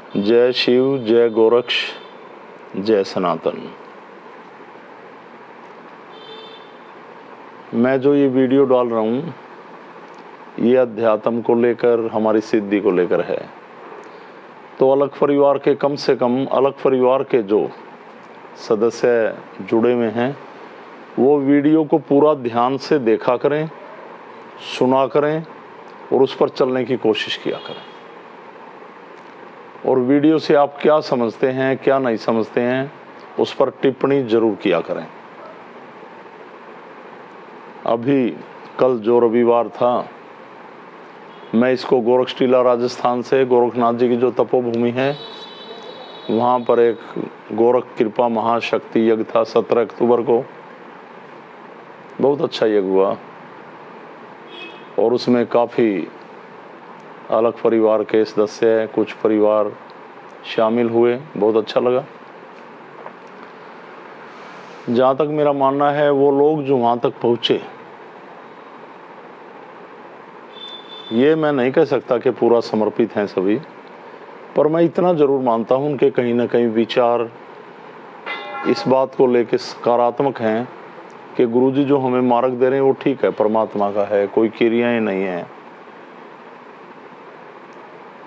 जय शिव, जय गोरक्ष, जय सनातन। मैं जो ये वीडियो डाल रहा हूँ ये अध्यात्म को लेकर, हमारी सिद्धि को लेकर है। तो अलग परिवार के कम से कम अलग परिवार के जो सदस्य जुड़े हुए हैं वो वीडियो को पूरा ध्यान से देखा करें, सुना करें और उस पर चलने की कोशिश किया करें। और वीडियो से आप क्या समझते हैं, क्या नहीं समझते हैं, उस पर टिप्पणी जरूर किया करें। अभी कल जो रविवार था, मैं इसको गोरक्ष टीला राजस्थान से, गोरखनाथ जी की जो तपोभूमि है वहाँ पर एक गोरख कृपा महाशक्ति यज्ञ था 17 अक्टूबर को। बहुत अच्छा यज्ञ हुआ और उसमें काफ़ी अलग परिवार के सदस्य, कुछ परिवार शामिल हुए। बहुत अच्छा लगा। जहाँ तक मेरा मानना है वो लोग जो वहाँ तक पहुँचे, ये मैं नहीं कह सकता कि पूरा समर्पित हैं सभी, पर मैं इतना ज़रूर मानता हूँ उनके कहीं ना कहीं विचार इस बात को लेकर सकारात्मक हैं कि गुरुजी जो हमें मार्ग दे रहे हैं वो ठीक है, परमात्मा का है, कोई क्रियाएं नहीं हैं।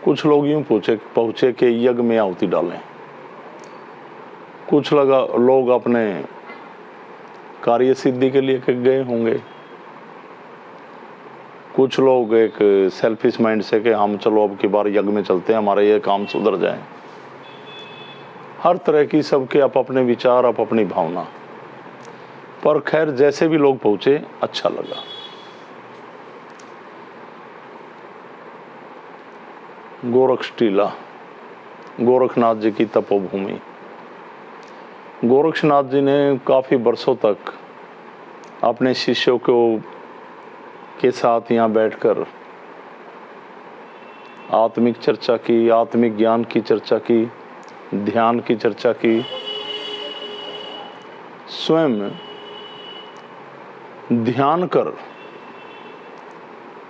कुछ लोग यूँ पहुँचे कि यज्ञ में आहुति डालें, कुछ लोग अपने कार्य सिद्धि के लिए गए होंगे, कुछ लोग एक सेल्फिश माइंड से कि हम चलो अब की बार यज्ञ में चलते हैं, हमारा ये काम सुधर जाए। हर तरह की सबके अपने विचार, अपनी भावना, पर खैर जैसे भी लोग पहुँचे अच्छा लगा। गोरक्ष टीला, गोरखनाथ जी की तपोभूमि। गोरक्षनाथ जी ने काफ़ी वर्षों तक अपने शिष्यों के साथ यहाँ बैठकर आत्मिक चर्चा की, आत्मिक ज्ञान की चर्चा की, ध्यान की चर्चा की। स्वयं ध्यान कर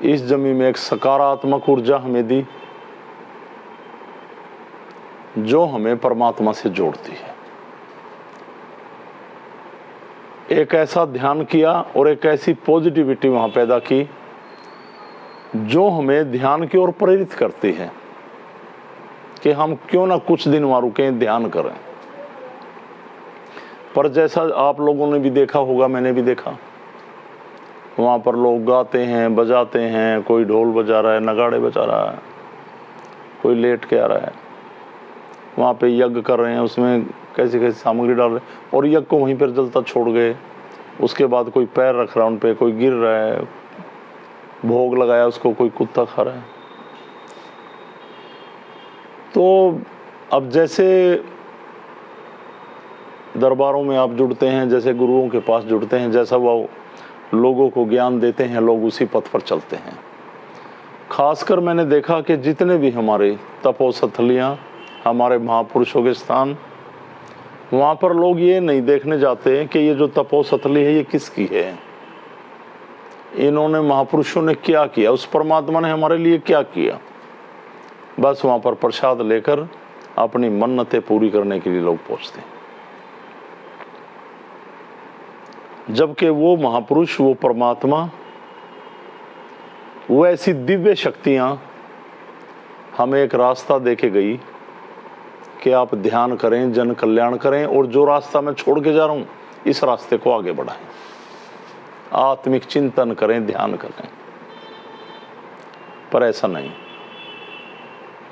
इस जमीन में एक सकारात्मक ऊर्जा हमें दी जो हमें परमात्मा से जोड़ती है। एक ऐसा ध्यान किया और एक ऐसी पॉजिटिविटी वहाँ पैदा की जो हमें ध्यान की ओर प्रेरित करती है कि हम क्यों ना कुछ दिन वहाँ रुकें, ध्यान करें। पर जैसा आप लोगों ने भी देखा होगा, मैंने भी देखा, वहाँ पर लोग गाते हैं, बजाते हैं, कोई ढोल बजा रहा है, नगाड़े बजा रहा है, कोई लेट के आ रहा है, वहाँ पे यज्ञ कर रहे हैं, उसमें कैसी कैसी सामग्री डाल रहे हैं और यज्ञ को वहीं पर जलता छोड़ गए। उसके बाद कोई पैर रख रहा है उन पे, कोई गिर रहा है, भोग लगाया उसको कोई कुत्ता खा रहा है। तो अब जैसे दरबारों में आप जुड़ते हैं, जैसे गुरुओं के पास जुड़ते हैं, जैसा वो लोगों को ज्ञान देते हैं, लोग उसी पथ पर चलते हैं। खासकर मैंने देखा कि जितने भी हमारे तपोस्थलियाँ, हमारे महापुरुषों के स्थान, वहाँ पर लोग ये नहीं देखने जाते कि ये जो तपोस्थली है ये किसकी है, इन्होंने महापुरुषों ने क्या किया, उस परमात्मा ने हमारे लिए क्या किया। बस वहाँ पर प्रसाद लेकर अपनी मन्नतें पूरी करने के लिए लोग पहुँचते हैं। जबकि वो महापुरुष, वो परमात्मा, वो ऐसी दिव्य शक्तियाँ हमें एक रास्ता देके गई कि आप ध्यान करें, जन कल्याण करें और जो रास्ता मैं छोड़ के जा रहा हूँ इस रास्ते को आगे बढ़ाएं, आत्मिक चिंतन करें, ध्यान करें। पर ऐसा नहीं।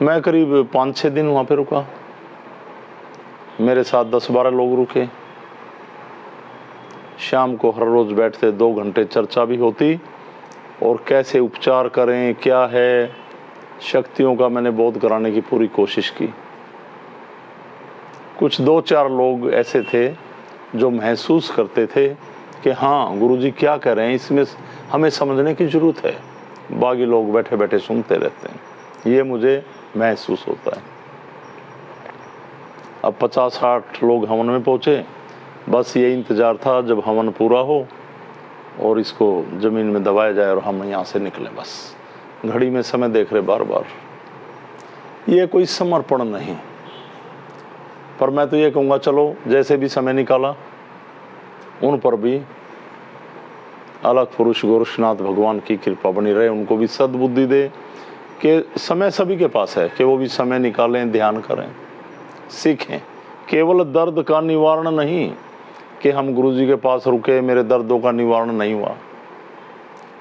मैं करीब 5-6 दिन वहाँ पे रुका, मेरे साथ 10-12 लोग रुके। शाम को हर रोज़ बैठते, 2 घंटे चर्चा भी होती और कैसे उपचार करें, क्या है, शक्तियों का मैंने बोध कराने की पूरी कोशिश की। कुछ 2-4 लोग ऐसे थे जो महसूस करते थे कि हाँ गुरुजी क्या कह रहे हैं, इसमें हमें समझने की ज़रूरत है। बाकी लोग बैठे बैठे सुनते रहते हैं, ये मुझे महसूस होता है। अब 50-60 लोग हवन में पहुँचे, बस ये इंतज़ार था जब हवन पूरा हो और इसको ज़मीन में दबाया जाए और हम यहाँ से निकलें। बस घड़ी में समय देख रहे बार बार। ये कोई समर्पण नहीं। पर मैं तो ये कहूँगा, चलो जैसे भी समय निकाला, उन पर भी अलग पुरुष गोरक्षनाथ भगवान की कृपा बनी रहे, उनको भी सद्बुद्धि दे कि समय सभी के पास है, कि वो भी समय निकालें, ध्यान करें, सीखें। केवल दर्द का निवारण नहीं कि हम गुरुजी के पास रुके, मेरे दर्दों का निवारण नहीं हुआ,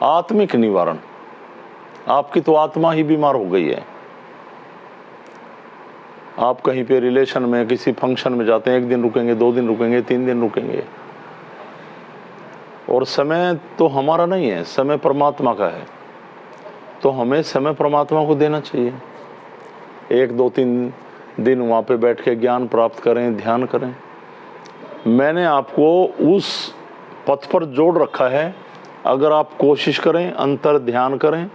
आत्मिक निवारण। आपकी तो आत्मा ही बीमार हो गई है। आप कहीं पे रिलेशन में, किसी फंक्शन में जाते हैं, 1 दिन रुकेंगे, 2 दिन रुकेंगे, 3 दिन रुकेंगे, और समय तो हमारा नहीं है, समय परमात्मा का है। तो हमें समय परमात्मा को देना चाहिए। 1, 2, 3 दिन वहाँ पे बैठ के ज्ञान प्राप्त करें, ध्यान करें। मैंने आपको उस पथ पर जोड़ रखा है। अगर आप कोशिश करें, अंतर ध्यान करें,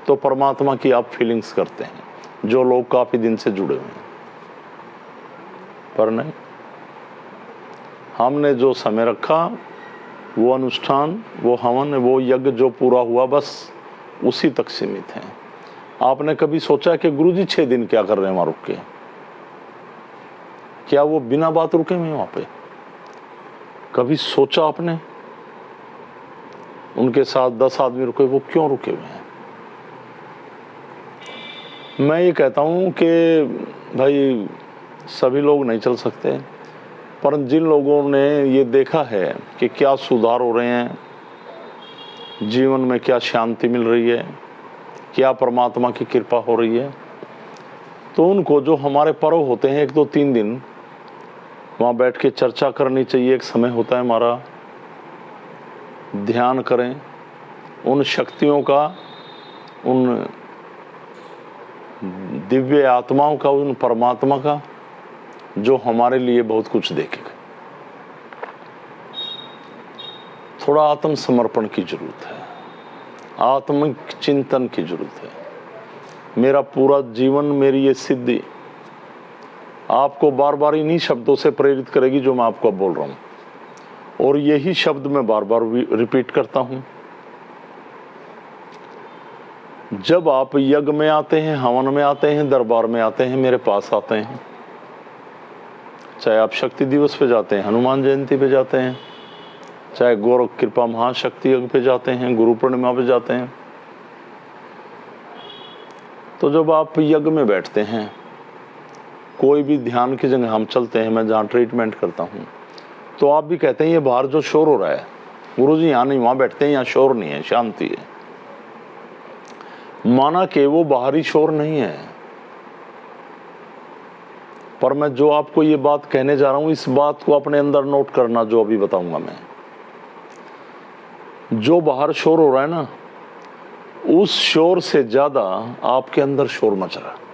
तो परमात्मा की आप फीलिंग्स करते हैं, जो लोग काफ़ी दिन से जुड़े हुए हैं। पर नहीं, हमने जो समय रखा, वो अनुष्ठान, वो हवन, वो यज्ञ जो पूरा हुआ, बस उसी तक सीमित है। आपने कभी सोचा कि गुरुजी 6 दिन क्या कर रहे हैं वहाँ रुक के? क्या वो बिना बात रुके हुए वहाँ पे? कभी सोचा आपने? उनके साथ 10 आदमी रुके, वो क्यों रुके हुए हैं? मैं ये कहता हूँ कि भाई सभी लोग नहीं चल सकते, पर जिन लोगों ने ये देखा है कि क्या सुधार हो रहे हैं, जीवन में क्या शांति मिल रही है, क्या परमात्मा की कृपा हो रही है, तो उनको जो हमारे पर्व होते हैं 1, 2, 3 दिन, वहाँ बैठ के चर्चा करनी चाहिए। एक समय होता है हमारा, ध्यान करें उन शक्तियों का, उन दिव्य आत्माओं का, उन परमात्मा का, जो हमारे लिए बहुत कुछ देखेगा। थोड़ा आत्मसमर्पण की जरूरत है, आत्मिक चिंतन की जरूरत है। मेरा पूरा जीवन, मेरी ये सिद्धि आपको बार बार इन्हीं शब्दों से प्रेरित करेगी जो मैं आपको अब बोल रहा हूँ, और यही शब्द मैं बार बार रिपीट करता हूँ। जब आप यज्ञ में आते हैं, हवन में आते हैं, दरबार में आते हैं, मेरे पास आते हैं, चाहे आप शक्ति दिवस पे जाते हैं, हनुमान जयंती पे जाते हैं, चाहे गोरख कृपा महाशक्ति यज्ञ पे जाते हैं, गुरु पूर्णिमा पे जाते हैं, तो जब आप यज्ञ में बैठते हैं, कोई भी ध्यान की जगह हम चलते हैं, मैं जहाँ ट्रीटमेंट करता हूँ, तो आप भी कहते हैं ये बाहर जो शोर हो रहा है, गुरुजी यहाँ नहीं, वहाँ बैठते हैं, यहाँ शोर नहीं है, शांति है। माना कि वो बाहरी शोर नहीं है, पर मैं जो आपको ये बात कहने जा रहा हूँ, इस बात को अपने अंदर नोट करना, जो अभी बताऊंगा मैं। जो बाहर शोर हो रहा है ना, उस शोर से ज्यादा आपके अंदर शोर मच रहा है।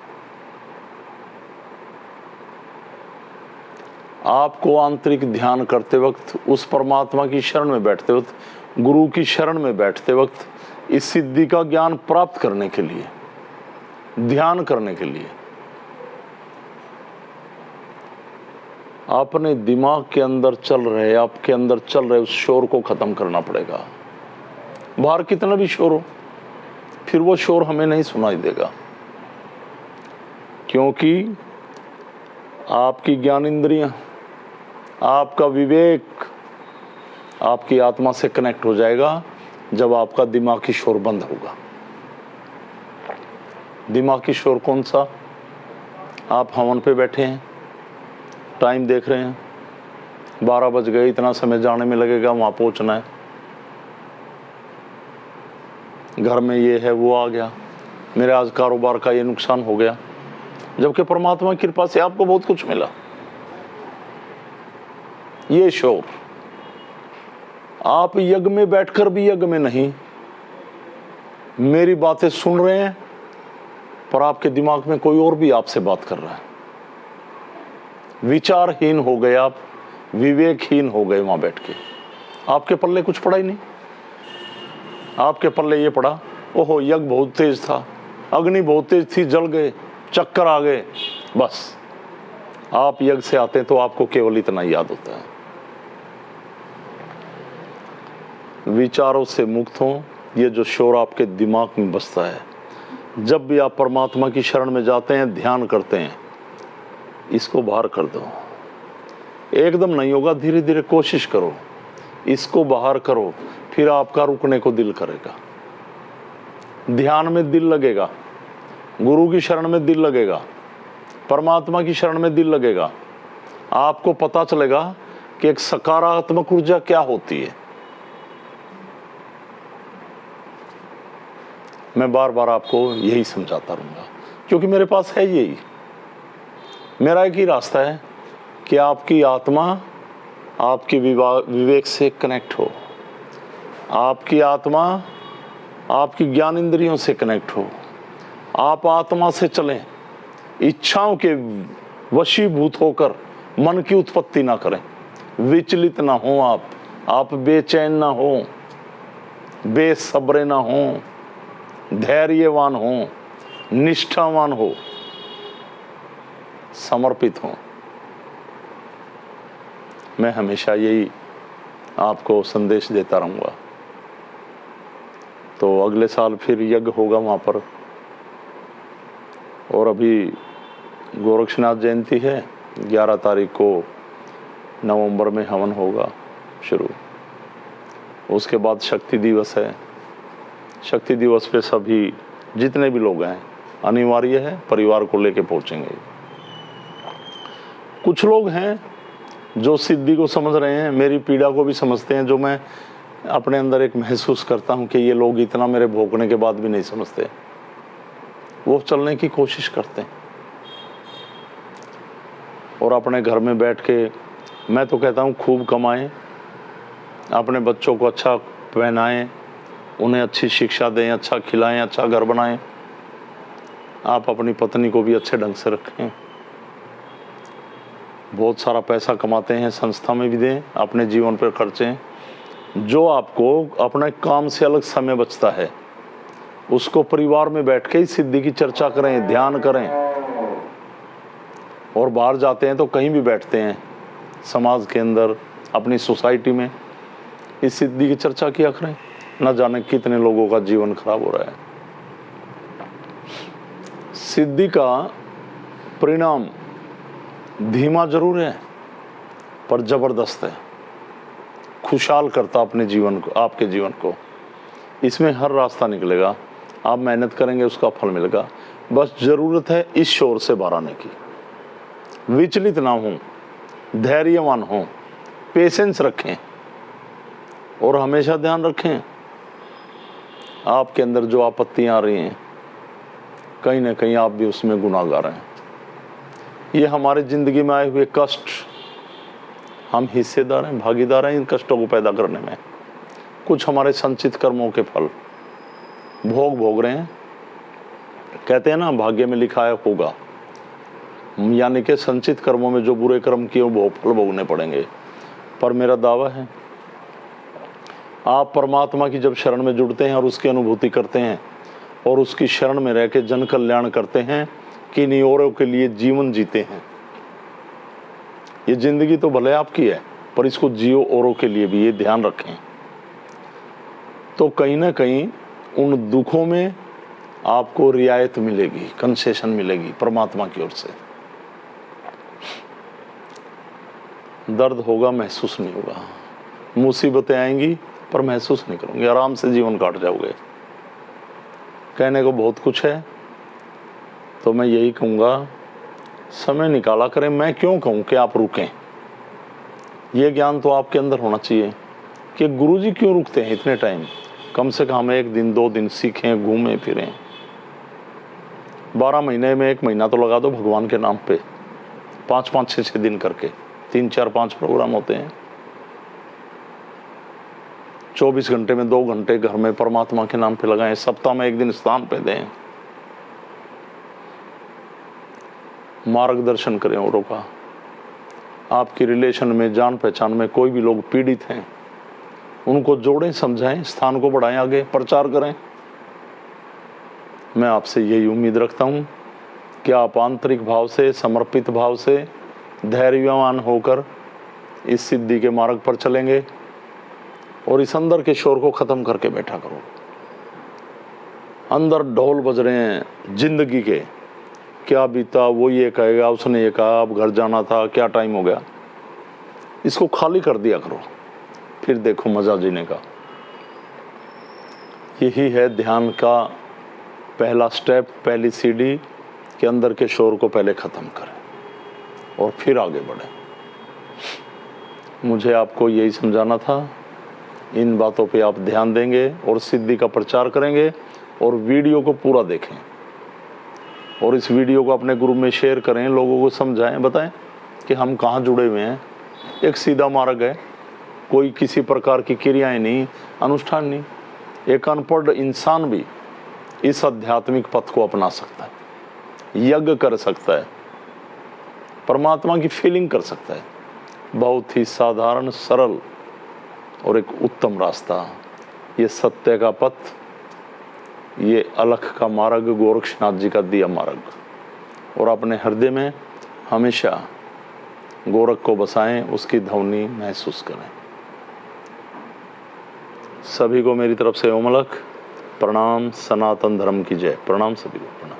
आपको आंतरिक ध्यान करते वक्त, उस परमात्मा की शरण में बैठते वक्त, गुरु की शरण में बैठते वक्त, इस सिद्धि का ज्ञान प्राप्त करने के लिए, ध्यान करने के लिए, अपने दिमाग के अंदर चल रहे, आपके अंदर चल रहे उस शोर को खत्म करना पड़ेगा। बाहर कितना भी शोर हो, फिर वो शोर हमें नहीं सुनाई देगा, क्योंकि आपकी ज्ञान इंद्रियां, आपका विवेक, आपकी आत्मा से कनेक्ट हो जाएगा जब आपका दिमागी शोर बंद होगा। दिमागी शोर कौन सा? आप हवन पे बैठे हैं, टाइम देख रहे हैं, 12 बज गए, इतना समय जाने में लगेगा, वहाँ पहुँचना है, घर में ये है, वो आ गया, मेरे आज कारोबार का ये नुकसान हो गया, जबकि परमात्मा की कृपा से आपको बहुत कुछ मिला। ये शोर, आप यज्ञ में बैठकर भी यज्ञ में नहीं, मेरी बातें सुन रहे हैं, पर आपके दिमाग में कोई और भी आपसे बात कर रहा है। विचारहीन हो गए आप, विवेकहीन हो गए वहां बैठ के। आपके पल्ले कुछ पड़ा ही नहीं, आपके पल्ले ये पड़ा, ओहो यज्ञ बहुत तेज था, अग्नि बहुत तेज थी, जल गए, चक्कर आ गए, बस। आप यज्ञ से आते हैं तो आपको केवल इतना याद होता है। विचारों से मुक्त हो, ये जो शोर आपके दिमाग में बसता है, जब भी आप परमात्मा की शरण में जाते हैं, ध्यान करते हैं, इसको बाहर कर दो। एकदम नहीं होगा, धीरे धीरे कोशिश करो, इसको बाहर करो, फिर आपका रुकने को दिल करेगा। ध्यान में दिल लगेगा, गुरु की शरण में दिल लगेगा, परमात्मा की शरण में दिल लगेगा। आपको पता चलेगा कि एक सकारात्मक ऊर्जा क्या होती है। मैं बार बार आपको यही समझाता रहूँगा, क्योंकि मेरे पास है यही, मेरा एक ही रास्ता है कि आपकी आत्मा आपके विवेक से कनेक्ट हो, आपकी आत्मा आपकी ज्ञान इंद्रियों से कनेक्ट हो, आप आत्मा से चलें, इच्छाओं के वशीभूत होकर मन की उत्पत्ति ना करें, विचलित ना हो आप बेचैन ना हो, बेसब्रे ना हो, धैर्यवान हो, निष्ठावान हो, समर्पित हो। मैं हमेशा यही आपको संदेश देता रहूँगा। तो अगले साल फिर यज्ञ होगा वहाँ पर, और अभी गोरक्षनाथ जयंती है, 11 तारीख को नवंबर में हवन होगा शुरू। उसके बाद शक्ति दिवस है। शक्ति दिवस पे सभी जितने भी लोग हैं अनिवार्य है परिवार को लेके पहुंचेंगे। कुछ लोग हैं जो सिद्धि को समझ रहे हैं, मेरी पीड़ा को भी समझते हैं, जो मैं अपने अंदर एक महसूस करता हूं कि ये लोग इतना मेरे भोगने के बाद भी नहीं समझते, वो चलने की कोशिश करते हैं। और अपने घर में बैठ के, मैं तो कहता हूं खूब कमाएं, अपने बच्चों को अच्छा पहनाएं, उन्हें अच्छी शिक्षा दें, अच्छा खिलाएं, अच्छा घर बनाएं, आप अपनी पत्नी को भी अच्छे ढंग से रखें, बहुत सारा पैसा कमाते हैं, संस्था में भी दें, अपने जीवन पर खर्चें। जो आपको अपने काम से अलग समय बचता है उसको परिवार में बैठ के ही सिद्धि की चर्चा करें, ध्यान करें। और बाहर जाते हैं तो कहीं भी बैठते हैं, समाज के अंदर, अपनी सोसाइटी में इस सिद्धि की चर्चा किया करें। न जाने कितने लोगों का जीवन खराब हो रहा है। सिद्धि का परिणाम धीमा जरूर है पर जबरदस्त है, खुशहाल करता अपने जीवन को, आपके जीवन को। इसमें हर रास्ता निकलेगा, आप मेहनत करेंगे उसका फल मिलेगा। बस जरूरत है इस शोर से बाहर आने की। विचलित ना हो, धैर्यवान हो, पेशेंस रखें और हमेशा ध्यान रखें आपके अंदर जो आपत्तियां आ रही हैं, कहीं ना कहीं आप भी उसमें गुनाहगार हैं। ये हमारे जिंदगी में आए हुए कष्ट, हम हिस्सेदार हैं, भागीदार हैं इन कष्टों को पैदा करने में। कुछ हमारे संचित कर्मों के फल भोग रहे हैं। कहते हैं ना, भाग्य में लिखा है होगा, यानी कि संचित कर्मों में जो बुरे कर्म किए वो फल भोगने पड़ेंगे। पर मेरा दावा है, आप परमात्मा की जब शरण में जुड़ते हैं और उसकी अनुभूति करते हैं और उसकी शरण में रह के जन कल्याण करते हैं, किन्हीं औरों के लिए जीवन जीते हैं। ये जिंदगी तो भले आपकी है पर इसको जियो औरों के लिए भी, ये ध्यान रखें। तो कहीं ना कहीं उन दुखों में आपको रियायत मिलेगी, कंसेशन मिलेगी परमात्मा की ओर से। दर्द होगा, महसूस नहीं होगा, मुसीबतें आएंगी पर महसूस नहीं करोगे, आराम से जीवन काट जाओगे। कहने को बहुत कुछ है, तो मैं यही कहूँगा, समय निकाला करें। मैं क्यों कहूँ कि आप रुकें, ये ज्ञान तो आपके अंदर होना चाहिए कि गुरुजी क्यों रुकते हैं इतने टाइम। कम से कम 1 दिन 2 दिन सीखें, घूमें फिरें। 12 महीने में 1 महीना तो लगा दो भगवान के नाम पे, 5-5 6-6 दिन करके, 3-4-5 प्रोग्राम होते हैं। 24 घंटे में 2 घंटे घर में परमात्मा के नाम पे लगाएं। सप्ताह में 1 दिन स्थान पे दें, मार्गदर्शन करें औरों का। आपकी रिलेशन में, जान पहचान में कोई भी लोग पीड़ित हैं, उनको जोड़ें, समझाएं, स्थान को बढ़ाएं, आगे प्रचार करें। मैं आपसे यही उम्मीद रखता हूं कि आप आंतरिक भाव से, समर्पित भाव से, धैर्यवान होकर इस सिद्धि के मार्ग पर चलेंगे और इस अंदर के शोर को खत्म करके बैठा करो। अंदर ढोल बज रहे हैं जिंदगी के, क्या बीता वो ये कहेगा, उसने ये कहा, अब घर जाना था, क्या टाइम हो गया। इसको खाली कर दिया करो, फिर देखो मजा जीने का। यही है ध्यान का पहला स्टेप, पहली सीढ़ी, के अंदर के शोर को पहले खत्म करें और फिर आगे बढ़े। मुझे आपको यही समझाना था। इन बातों पे आप ध्यान देंगे और सिद्धि का प्रचार करेंगे और वीडियो को पूरा देखें और इस वीडियो को अपने ग्रुप में शेयर करें, लोगों को समझाएं, बताएं कि हम कहाँ जुड़े हुए हैं। एक सीधा मार्ग है, कोई किसी प्रकार की क्रियाएं नहीं, अनुष्ठान नहीं। एक अनपढ़ इंसान भी इस आध्यात्मिक पथ को अपना सकता है, यज्ञ कर सकता है, परमात्मा की फीलिंग कर सकता है। बहुत ही साधारण, सरल और एक उत्तम रास्ता, ये सत्य का पथ, ये अलख का मार्ग, गोरक्षनाथ जी का दिया मार्ग। और अपने हृदय में हमेशा गोरख को बसाएं, उसकी ध्वनि महसूस करें। सभी को मेरी तरफ से ओम अलख प्रणाम। सनातन धर्म की जय। प्रणाम सभी को, प्रणाम।